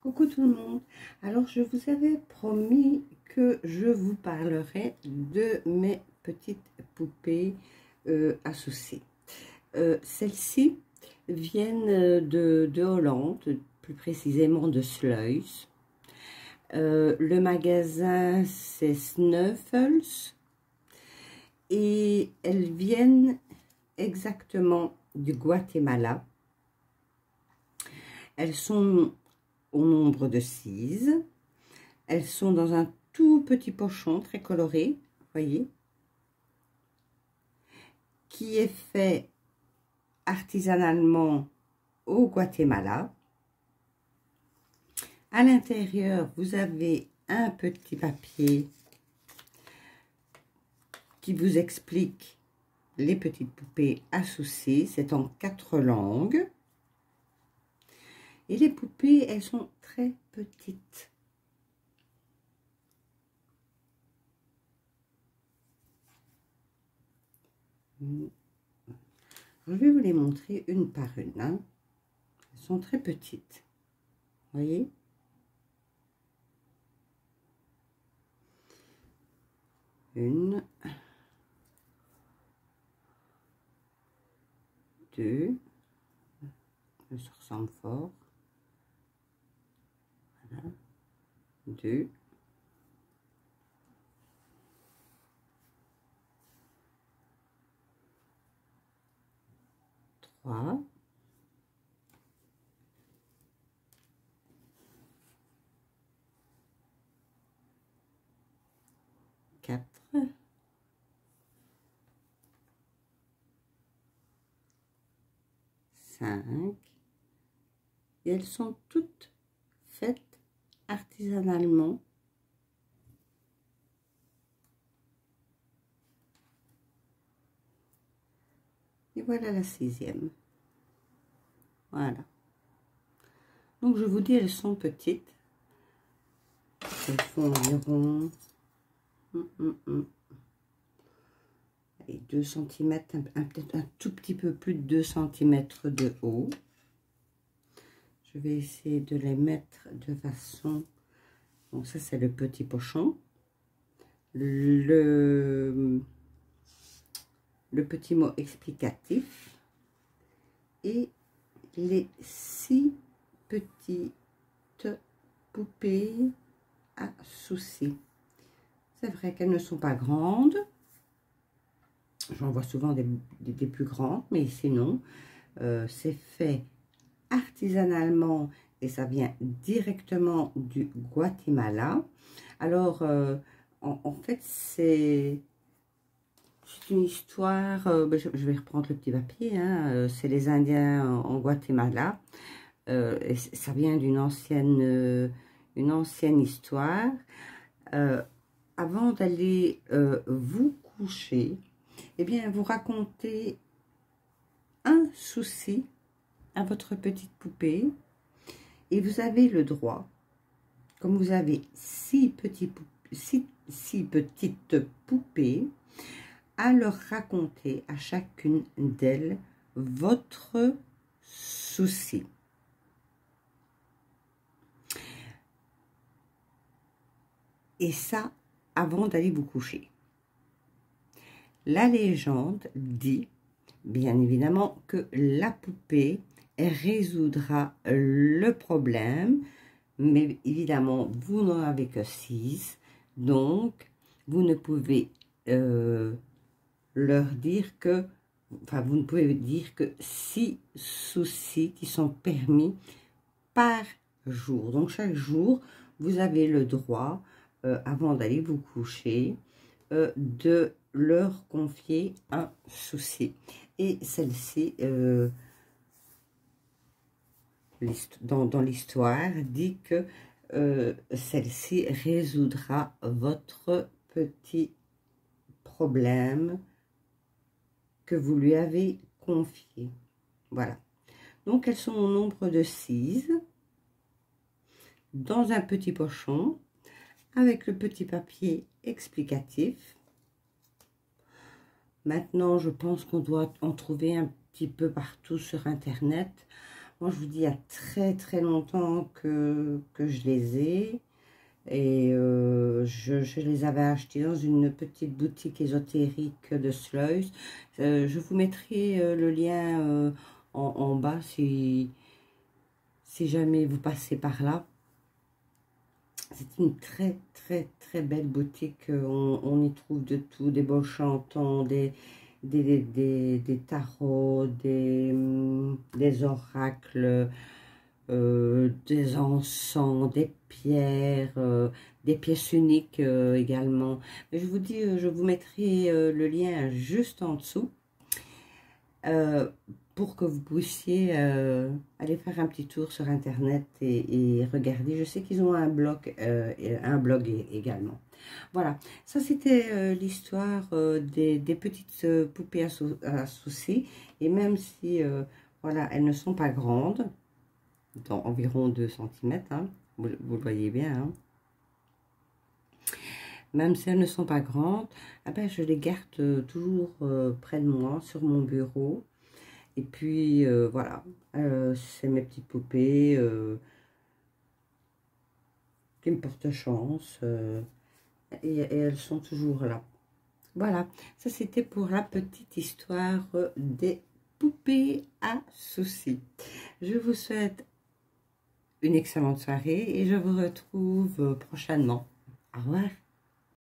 Coucou tout le monde. Alors je vous avais promis que je vous parlerai de mes petites poupées associées. Celles-ci viennent de Hollande, plus précisément de Sluis. Le magasin c'est Snuffles et elles viennent exactement du Guatemala. Elles sont au nombre de 6. Elles sont dans un tout petit pochon très coloré, voyez, qui est fait artisanalement au Guatemala. À l'intérieur, vous avez un petit papier qui vous explique les petites poupées associées. C'est en 4 langues. Et les poupées, elles sont très petites. Je vais vous les montrer une par une. Hein. Elles sont très petites. Voyez? Une, deux, elles se ressemblent fort. Voilà. 2, 3, 4, 5, et elles sont toutes faites artisanalement. Et voilà la 6e. Voilà. Donc je vous dis, elles sont petites. Elles font environ 2 cm, peut-être un tout petit peu plus de 2 cm de haut. Je vais essayer de les mettre de façon... Donc ça c'est le petit pochon. Le petit mot explicatif. Et les 6 petites poupées associées. C'est vrai qu'elles ne sont pas grandes. J'en vois souvent des plus grandes, mais sinon, c'est fait artisanalement et ça vient directement du Guatemala. Alors, en fait, c'est une histoire, je vais reprendre le petit papier, hein, c'est les Indiens en Guatemala. Et ça vient d'une ancienne histoire. Avant d'aller vous coucher, eh bien, vous racontez un souci à votre petite poupée et vous avez le droit, comme vous avez 6 petites poupées, à leur raconter à chacune d'elles votre souci. Et ça, avant d'aller vous coucher. La légende dit, bien évidemment, que la poupée résoudra le problème, mais évidemment, vous n'en avez que 6, donc vous ne pouvez leur dire que, enfin, vous ne pouvez dire que 6 soucis qui sont permis par jour. Donc, chaque jour, vous avez le droit, avant d'aller vous coucher, de leur confier un souci. Et celle-ci, dans l'histoire, dit que celle-ci résoudra votre petit problème que vous lui avez confié. Voilà. Donc, elles sont au nombre de 6 dans un petit pochon avec le petit papier explicatif. Maintenant, je pense qu'on doit en trouver un petit peu partout sur Internet. Moi, je vous dis, il y a très longtemps que je les ai. Et je les avais achetés dans une petite boutique ésotérique de Sluis. Je vous mettrai le lien en bas si jamais vous passez par là. C'est une très belle boutique. On y trouve de tout, des bols chantants, des tarots, des oracles, des encens, des pièces uniques également. Mais je vous dis, je vous mettrai le lien juste en dessous pour que vous puissiez aller faire un petit tour sur internet et regarder. Je sais qu'ils ont un blog également. Voilà, ça c'était l'histoire des petites poupées à soucis. Et même si voilà, elles ne sont pas grandes, environ 2 cm, hein, vous le voyez bien, hein. Même si elles ne sont pas grandes, eh ben, je les garde toujours près de moi, sur mon bureau. Et puis, voilà, c'est mes petites poupées qui me portent chance. Et elles sont toujours là. Voilà, ça c'était pour la petite histoire des poupées à soucis. Je vous souhaite une excellente soirée et je vous retrouve prochainement. Au revoir.